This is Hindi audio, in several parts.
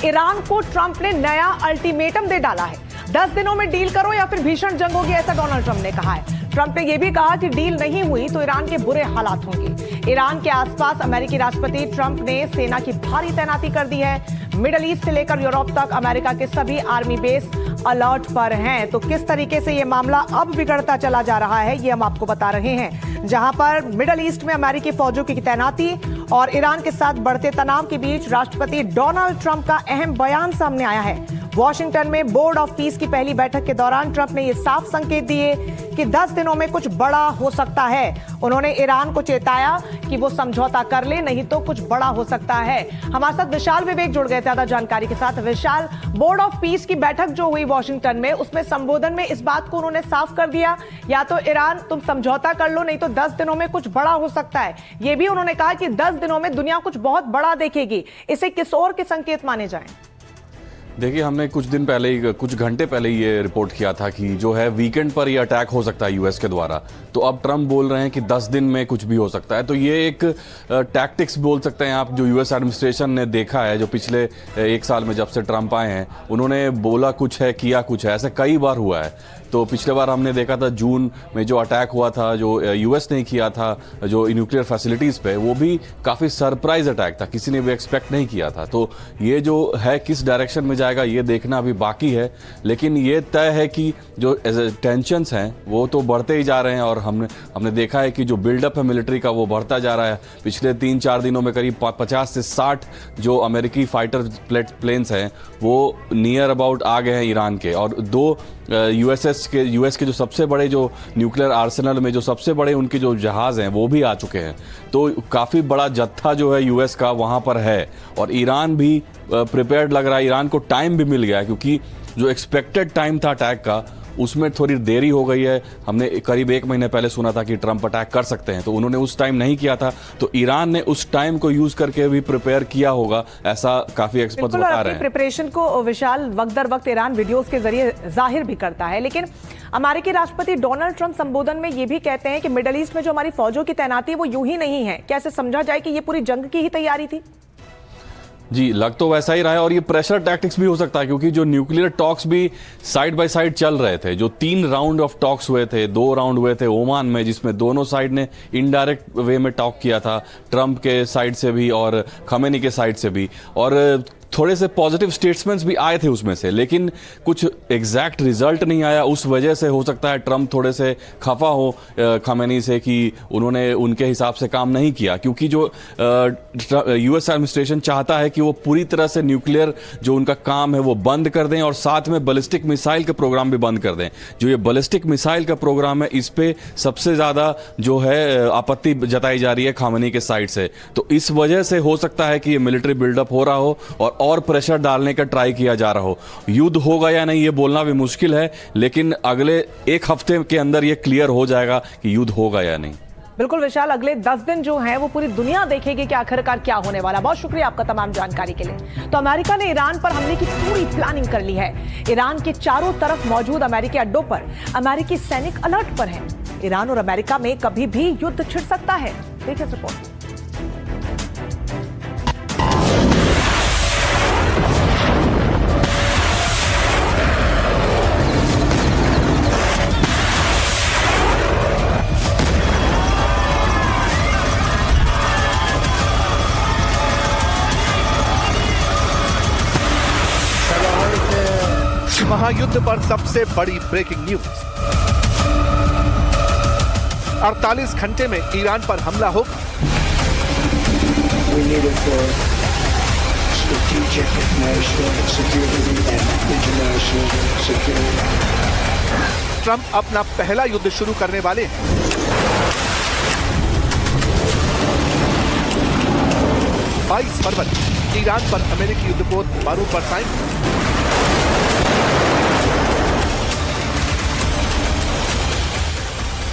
ईरान को ट्रंप ने नया अल्टीमेटम दे डाला है। 10 दिनों में डील करो या फिर भीषण जंग होगी, ऐसा डोनाल्ड ट्रंप ने कहा है। ट्रंप ने यह भी कहा कि डील नहीं हुई तो ईरान के बुरे हालात होंगे। ईरान के आसपास अमेरिकी राष्ट्रपति ट्रंप ने सेना की भारी तैनाती कर दी है। मिडल ईस्ट से लेकर यूरोप तक अमेरिका के सभी आर्मी बेस अलर्ट पर हैं। तो किस तरीके से यह मामला अब बिगड़ता चला जा रहा है, ये हम आपको बता रहे हैं। जहां पर मिडल ईस्ट में अमेरिकी फौजों की तैनाती और ईरान के साथ बढ़ते तनाव के बीच राष्ट्रपति डोनाल्ड ट्रंप का अहम बयान सामने आया है। वॉशिंगटन में बोर्ड ऑफ पीस की पहली बैठक के दौरान ट्रंप ने यह साफ संकेत दिए कि 10 दिनों में कुछ बड़ा हो सकता है। उन्होंने ईरान को चेताया कि वो समझौता कर ले, नहीं तो कुछ बड़ा हो सकता है। हमारे साथ विशाल विवेक जुड़ गए ज्यादा जानकारी के साथ। विशाल, बोर्ड ऑफ पीस की बैठक जो हुई वॉशिंगटन में, उसमें संबोधन में इस बात को उन्होंने साफ कर दिया, या तो ईरान तुम समझौता कर लो, नहीं तो 10 दिनों में कुछ बड़ा हो सकता है। यह भी उन्होंने कहा कि 10 दिनों में दुनिया कुछ बहुत बड़ा देखेगी। इसे किस और के संकेत माने जाएं? देखिए, हमने कुछ दिन पहले ही, कुछ घंटे पहले ही ये रिपोर्ट किया था कि जो है वीकेंड पर ये अटैक हो सकता है यूएस के द्वारा। तो अब ट्रंप बोल रहे हैं कि 10 दिन में कुछ भी हो सकता है। तो ये एक टैक्टिक्स बोल सकते हैं आप, जो यूएस एडमिनिस्ट्रेशन ने देखा है, जो पिछले 1 साल में जब से ट्रंप आए हैं, उन्होंने बोला कुछ है, किया कुछ है, ऐसे कई बार हुआ है। तो पिछले बार हमने देखा था जून में जो अटैक हुआ था, जो यूएस ने किया था जो न्यूक्लियर फैसिलिटीज़ पे, वो भी काफ़ी सरप्राइज अटैक था, किसी ने भी एक्सपेक्ट नहीं किया था। तो ये जो है किस डायरेक्शन में जाएगा ये देखना अभी बाकी है, लेकिन ये तय है कि जो टेंशन्स हैं वो तो बढ़ते ही जा रहे हैं। और हमने देखा है कि जो बिल्डअप है मिलिट्री का वो बढ़ता जा रहा है। पिछले 3-4 दिनों में करीब 50 से 60 जो अमेरिकी फाइटर प्लेन्स हैं वो नियर अबाउट आ गए हैं ईरान के, और 2 यूएस के जो सबसे बड़े जो न्यूक्लियर आर्सेनल में जो सबसे बड़े उनके जो जहाज़ हैं वो भी आ चुके हैं। तो काफ़ी बड़ा जत्था जो है यूएस का वहाँ पर है, और ईरान भी प्रिपेयर्ड लग रहा है। ईरान को टाइम भी मिल गया है, क्योंकि जो एक्सपेक्टेड टाइम था अटैक का उसमें थोड़ी देरी हो गई है। हमने करीब 1 महीने पहले सुना था कि ट्रंप अटैक कर सकते हैं, तो उन्होंने उस टाइम नहीं किया था। तो ईरान ने उस टाइम को यूज करके भी प्रिपेयर किया होगा, ऐसा काफी एक्सपर्ट्स बता रहे हैं। प्रिपरेशन को विशाल वक्त दर वक्त ईरान वीडियोस के जरिए जाहिर भी करता है, लेकिन अमेरिकी राष्ट्रपति डोनाल्ड ट्रंप संबोधन में ये भी कहते हैं कि मिडल ईस्ट में जो हमारी फौजों की तैनाती है वो यूं ही नहीं है। क्या ऐसे समझा जाए कि ये पूरी जंग की ही तैयारी थी? जी, लग तो वैसा ही रहा है, और ये प्रेशर टैक्टिक्स भी हो सकता है, क्योंकि जो न्यूक्लियर टॉक्स भी साइड बाय साइड चल रहे थे। जो 3 राउंड ऑफ टॉक्स हुए थे, 2 राउंड हुए थे ओमान में, जिसमें दोनों साइड ने इनडायरेक्ट वे में टॉक किया था, ट्रंप के साइड से भी और खमेनी के साइड से भी। और थोड़े से पॉजिटिव स्टेटमेंट्स भी आए थे उसमें से, लेकिन कुछ एग्जैक्ट रिजल्ट नहीं आया। उस वजह से हो सकता है ट्रंप थोड़े से खफा हो खमेनी से कि उन्होंने उनके हिसाब से काम नहीं किया, क्योंकि जो यूएस एडमिनिस्ट्रेशन चाहता है कि वो पूरी तरह से न्यूक्लियर जो उनका काम है वो बंद कर दें, और साथ में बैलिस्टिक मिसाइल का प्रोग्राम भी बंद कर दें। जो ये बैलिस्टिक मिसाइल का प्रोग्राम है, इस पे सबसे ज़्यादा जो है आपत्ति जताई जा रही है खमेनी के साइड से। तो इस वजह से हो सकता है कि ये मिलिट्री बिल्डअप हो रहा हो और प्रेशर डालने का ट्राई किया जा रहा हो। युद्ध होगा या नहीं ये बोलना भी मुश्किल है, लेकिन अगले 1 हफ्ते के अंदर ये क्लियर हो जाएगा कि युद्ध होगा या नहीं। बिल्कुल विशाल, अगले 10 दिन जो हैं वो पूरी दुनिया देखेगी कि आखिरकार क्या होने वाला। बहुत शुक्रिया आपका तमाम जानकारी के लिए। तो अमेरिका ने ईरान पर हमले की पूरी प्लानिंग कर ली है। ईरान के चारों तरफ मौजूद अमेरिकी अड्डों पर अमेरिकी सैनिक अलर्ट पर हैं। ईरान और अमेरिका में कभी भी युद्ध छिड़ सकता है। देखिए रिपोर्ट। महायुद्ध पर सबसे बड़ी ब्रेकिंग न्यूज। 48 घंटे में ईरान पर हमला हो। ट्रंप अपना पहला युद्ध शुरू करने वाले हैं। फरवरी ईरान पर अमेरिकी युद्धपोत बारूद बरसाएंगे।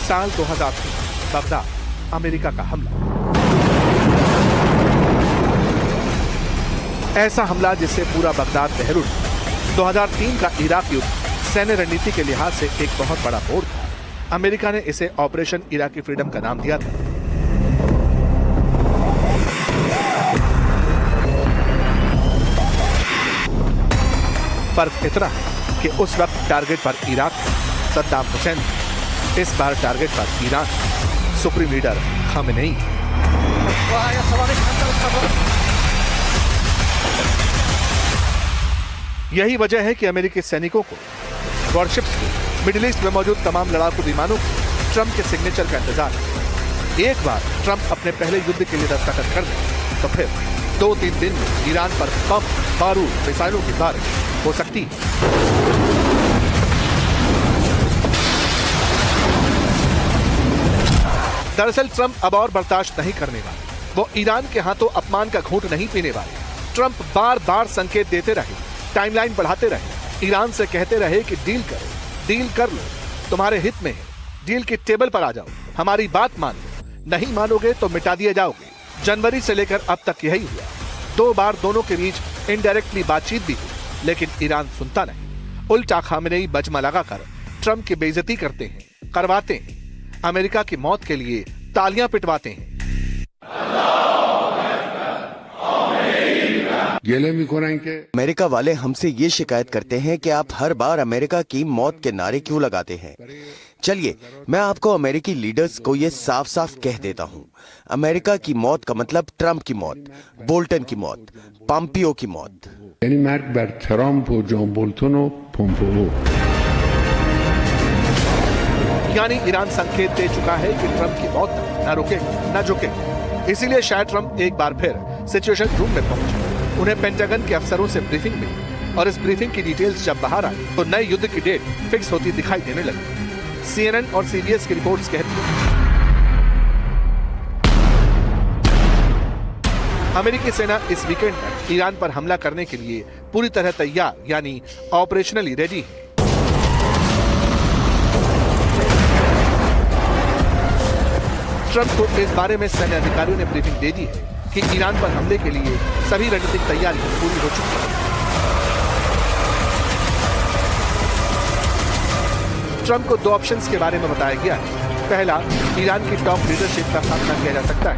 साल 2003 बगदाद, अमेरिका का हमला। ऐसा हमला जिससे पूरा बगदाद दहल उठा। 2003 का इराक युद्ध सैन्य रणनीति के लिहाज से एक बहुत बड़ा मोड़ था। अमेरिका ने इसे ऑपरेशन इराकी फ्रीडम का नाम दिया था। फर्क इतना है कि उस वक्त टारगेट पर इराक सद्दाम हुसैन, इस बार टारगेट पर ईरान, सुप्रीम लीडर खामेनेई। यही वजह है कि अमेरिकी सैनिकों को, वॉरशिप्स को, मिडिल ईस्ट में मौजूद तमाम लड़ाकू विमानों को ट्रंप के सिग्नेचर का इंतजार है। एक बार ट्रंप अपने पहले युद्ध के लिए दस्तखत कर दें तो फिर 2-3 दिन में ईरान पर बम, बारूद, मिसाइलों की बारिश हो सकती है। दरअसल ट्रंप अब और बर्दाश्त नहीं करने वाले। वो ईरान के हाथों अपमान का घूंट नहीं पीने वाले। ट्रंप बार बार संकेत देते रहे, टाइमलाइन बढ़ाते रहे, ईरान से कहते रहे कि डील करो, डील कर लो, तुम्हारे हित में है, डील की टेबल पर आ जाओ, हमारी बात मान लो, नहीं मानोगे तो मिटा दिए जाओगे। जनवरी से लेकर अब तक यही हुआ। 2 बार दोनों के बीच इनडायरेक्टली बातचीत भी हुई, लेकिन ईरान सुनता नहीं। उल्टा खामेनेई बजमा लगाकर ट्रंप की बेइज्जती करते हैं, करवाते हैं, अमेरिका की मौत के लिए तालियां पिटवाते हैं। अमेरिका वाले हमसे ये शिकायत करते हैं कि आप हर बार अमेरिका की मौत के नारे क्यों लगाते हैं। चलिए, मैं आपको अमेरिकी लीडर्स को ये साफ साफ कह देता हूँ, अमेरिका की मौत का मतलब ट्रंप की मौत, बोल्टन की मौत, पॉम्पियो की मौत। यानी ईरान संकेत दे चुका है कि ट्रंप की मौत न रुकेगी न झुकेगी। इसीलिए शायद ट्रंप एक बार फिर सिचुएशन रूम में पहुंचे। उन्हें पेंटागन के अफसरों से ब्रीफिंग मिली और इस ब्रीफिंग की डिटेल्स जब बाहर आई तो नए युद्ध की डेट फिक्स होती दिखाई देने लगी। CNN और CBS की रिपोर्ट्स कहती हैं अमेरिकी सेना इस वीकेंड तक ईरान पर हमला करने के लिए पूरी तरह तैयार, यानी ऑपरेशनली रेडी है। ट्रंप को इस बारे में सैन्य अधिकारियों ने ब्रीफिंग दे दी है कि ईरान पर हमले के लिए सभी रणनीतिक तैयारियां पूरी हो चुकी हैं। ट्रंप को 2 ऑप्शंस के बारे में बताया गया है। पहला, ईरान की टॉप लीडरशिप का सामना किया जा सकता है,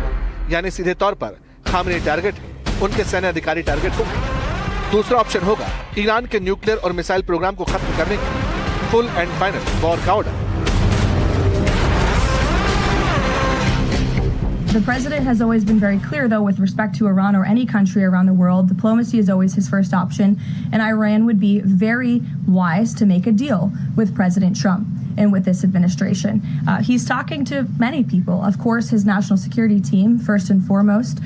यानी सीधे तौर पर खामेनेई टारगेट है, उनके सैन्य अधिकारी टारगेट होंगे। दूसरा ऑप्शन होगा ईरान के न्यूक्लियर और मिसाइल प्रोग्राम को खत्म करने की फुल एंड फाइनल वॉर का order. The president has always been very clear, though, with respect to Iran or any country around the world, diplomacy is always his first option, and Iran would be very wise to make a deal with President Trump and with this administration. He's talking to many people, of course, his national security team, first and foremost,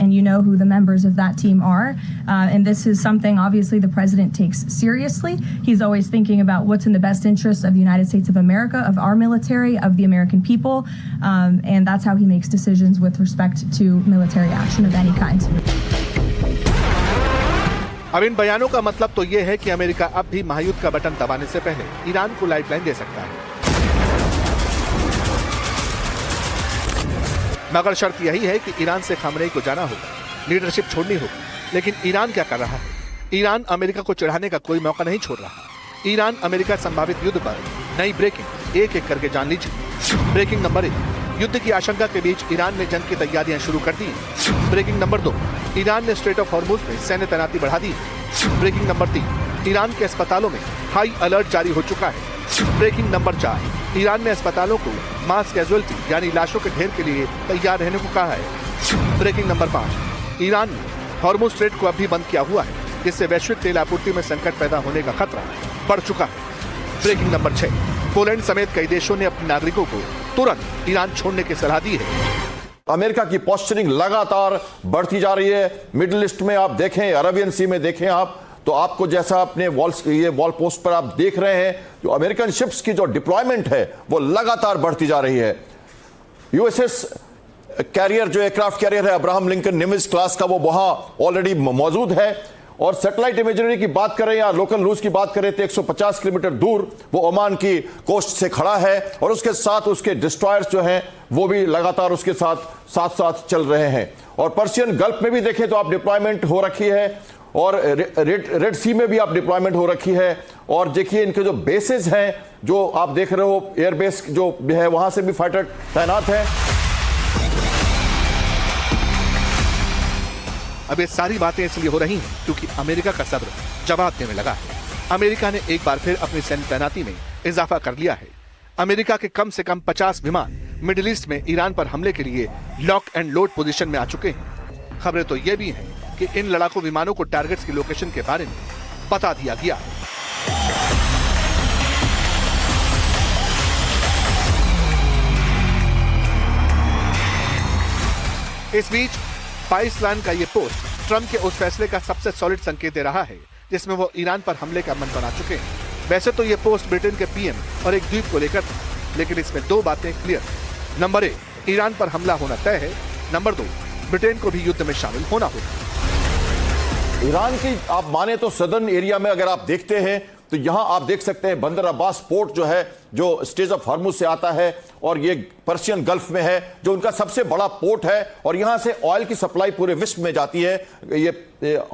and you know who the members of that team are, and this is something, obviously, the president takes seriously. He's always thinking about what's in the best interest of the United States of America, of our military, of the American people, and that's how he makes decisions with respect to military action of any kind. अब इन बयानों का मतलब तो ये है कि अमेरिका अब भी महायुद्ध का बटन दबाने से पहले ईरान को लाइफलाइन दे सकता है। मगर शर्त यही है कि ईरान से खामेनेई को जाना होगा, लीडरशिप छोड़नी होगी। लेकिन ईरान क्या कर रहा है? ईरान अमेरिका को चिढ़ाने का कोई मौका नहीं छोड़ रहा। ईरान अमेरिका संभावित युद्ध पर नई ब्रेकिंग एक करके जान लीजिए। ब्रेकिंग नंबर 1, युद्ध की आशंका के बीच ईरान ने जंग की तैयारियां शुरू कर दी। ब्रेकिंग नंबर 2, ईरान ने स्ट्रेट ऑफ हॉर्मुज में सैन्य तैनाती बढ़ा दी। ब्रेकिंग नंबर 3, ईरान के अस्पतालों में हाई अलर्ट जारी हो चुका है। ब्रेकिंग नंबर 4, ईरान ने अस्पतालों को मास कैजुअलिटी यानी लाशों के ढेर के लिए तैयार रहने को कहा है। ब्रेकिंग नंबर 5, ईरान ने हॉर्मुज स्ट्रेट को अब भी बंद किया हुआ है, जिससे वैश्विक तेल आपूर्ति में संकट पैदा होने का खतरा बढ़ चुका है। ब्रेकिंग नंबर 6, पोलैंड समेत कई देशों ने अपने नागरिकों को तुरंत ईरान छोड़ने की सलाह दी है। अमेरिका की पोस्चरिंग लगातार बढ़ती जा रही है। मिडिल ईस्ट में आप देखें, अरेबियन सी में देखें आप, तो आपको जैसा अपने वॉल पोस्ट पर आप देख रहे हैं, जो अमेरिकन शिप्स की जो डिप्लॉयमेंट है वो लगातार बढ़ती जा रही है। यूएसएस कैरियर, जो एयरक्राफ्ट कैरियर है अब्राहम लिंकन निमित्ज क्लास का, वो वहां ऑलरेडी मौजूद है। और सैटेलाइट इमेजरी की बात करें या लोकल न्यूज की बात करें तो 150 किलोमीटर दूर वो ओमान की कोस्ट से खड़ा है, और उसके साथ उसके डिस्ट्रॉयर्स जो हैं वो भी लगातार उसके साथ चल रहे हैं। और पर्शियन गल्फ में भी देखें तो आप डिप्लॉयमेंट हो रखी है, और रेड सी में भी आप डिप्लॉयमेंट हो रखी है। और देखिए इनके जो बेसेस हैं, जो आप देख रहे हो एयरबेस जो है, वहां से भी फाइटर तैनात है। अब ये सारी बातें इसलिए हो रही हैं क्योंकि अमेरिका का सब्र जवाब देने लगा है। अमेरिका ने एक बार फिर अपनी सैन्य तैनाती में इजाफा कर लिया है। अमेरिका के कम से कम 50 विमान मिडिल ईस्ट में ईरान पर हमले के लिए लॉक एंड लोड पोजीशन में आ चुके हैं। खबरें तो ये भी हैं कि इन लड़ाकू विमानों को टारगेट्स की लोकेशन के बारे में बता दिया गया है। इस बीच पाकिस्तान का ये पोस्ट ट्रंप के उस फैसले का सबसे सॉलिड संकेत दे रहा है जिसमें वो ईरान पर हमले का मन बना चुके हैं। वैसे तो ये पोस्ट ब्रिटेन के पीएम और एक द्वीप को लेकर था, लेकिन इसमें दो बातें क्लियर हैं। नंबर 1, ईरान पर हमला होना तय है। नंबर 2, ब्रिटेन को भी युद्ध में शामिल होना होगा। ईरान की आप माने तो सदर्न एरिया में अगर आप देखते हैं तो यहां आप देख सकते हैं बंदर अब्बास पोर्ट जो है, जो स्ट्रेट ऑफ हॉर्मुज से आता है और ये पर्शियन गल्फ में है, जो उनका सबसे बड़ा पोर्ट है और यहां से ऑयल की सप्लाई पूरे विश्व में जाती है ये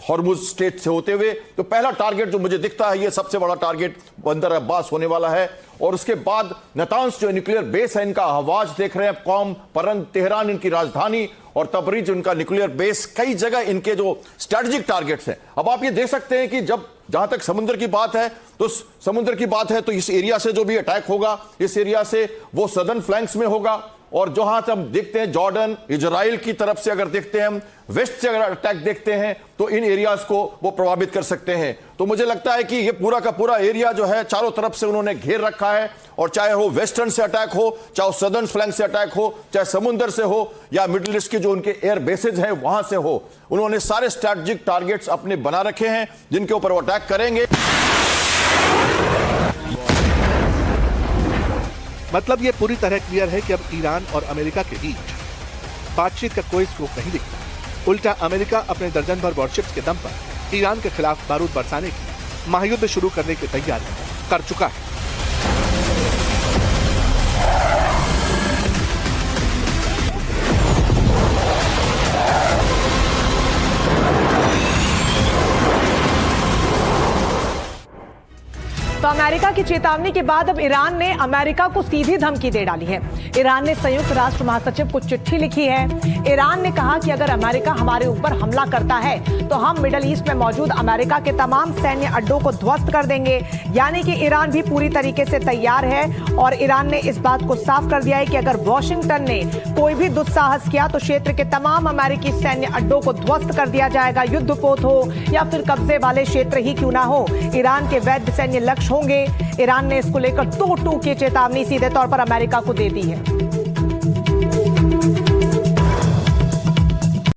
हॉर्मुज स्ट्रेट से होते हुए। तो पहला टारगेट जो मुझे दिखता है, ये सबसे बड़ा टारगेट बंदर अब्बास होने वाला है। और उसके बाद नतांस जो न्यूक्लियर बेस है इनका, हवाज देख रहे हैं, कौम, परन, तेहरान इनकी राजधानी और तबरीज उनका न्यूक्लियर बेस, कई जगह इनके जो स्ट्रेटेजिक टारगेट्स हैं। अब आप ये देख सकते हैं कि जब जहां तक समुद्र की बात है तो समुद्र की बात है तो इस एरिया से जो भी अटैक होगा, इस एरिया से वो सदर्न फ्लैंक्स में होगा। और जहां हम देखते हैं जॉर्डन, इजराइल की तरफ से अगर देखते हैं हम, वेस्ट से अगर अटैक देखते हैं तो इन एरियाज को वो प्रभावित कर सकते हैं। तो मुझे लगता है कि ये पूरा का पूरा एरिया जो है चारों तरफ से उन्होंने घेर रखा है। और चाहे वो वेस्टर्न से अटैक हो, चाहे सदर्न फ्लैंक से अटैक हो, चाहे समुद्र से हो या मिडिल ईस्ट के जो उनके एयर बेसेज हैं वहां से हो, उन्होंने सारे स्ट्रैटेजिक टारगेट्स अपने बना रखे हैं जिनके ऊपर वो अटैक करेंगे। मतलब ये पूरी तरह क्लियर है कि अब ईरान और अमेरिका के बीच बातचीत का कोई स्कोप नहीं दिखता। उल्टा अमेरिका अपने दर्जन भर वॉरशिप्स के दम पर ईरान के खिलाफ बारूद बरसाने की महायुद्ध शुरू करने की तैयारी कर चुका है। तो अमेरिका की चेतावनी के बाद अब ईरान ने अमेरिका को सीधी धमकी दे डाली है। ईरान ने संयुक्त राष्ट्र महासचिव को चिट्ठी लिखी है। ईरान ने कहा कि अगर अमेरिका हमारे ऊपर हमला करता है तो हम मिडिल ईस्ट में मौजूद अमेरिका के तमाम सैन्य अड्डों को ध्वस्त कर देंगे। यानी कि ईरान भी पूरी तरीके से तैयार है और ईरान ने इस बात को साफ कर दिया है कि अगर वॉशिंगटन ने कोई भी दुस्साहस किया तो क्षेत्र के तमाम अमेरिकी सैन्य अड्डों को ध्वस्त कर दिया जाएगा। युद्धपोत हो या फिर कब्जे वाले क्षेत्र ही क्यों ना हो, ईरान के वैध सैन्य लक्ष्य होंगे। ईरान ने इसको लेकर तो टू की चेतावनी सीधे तौर पर अमेरिका को दे दी है।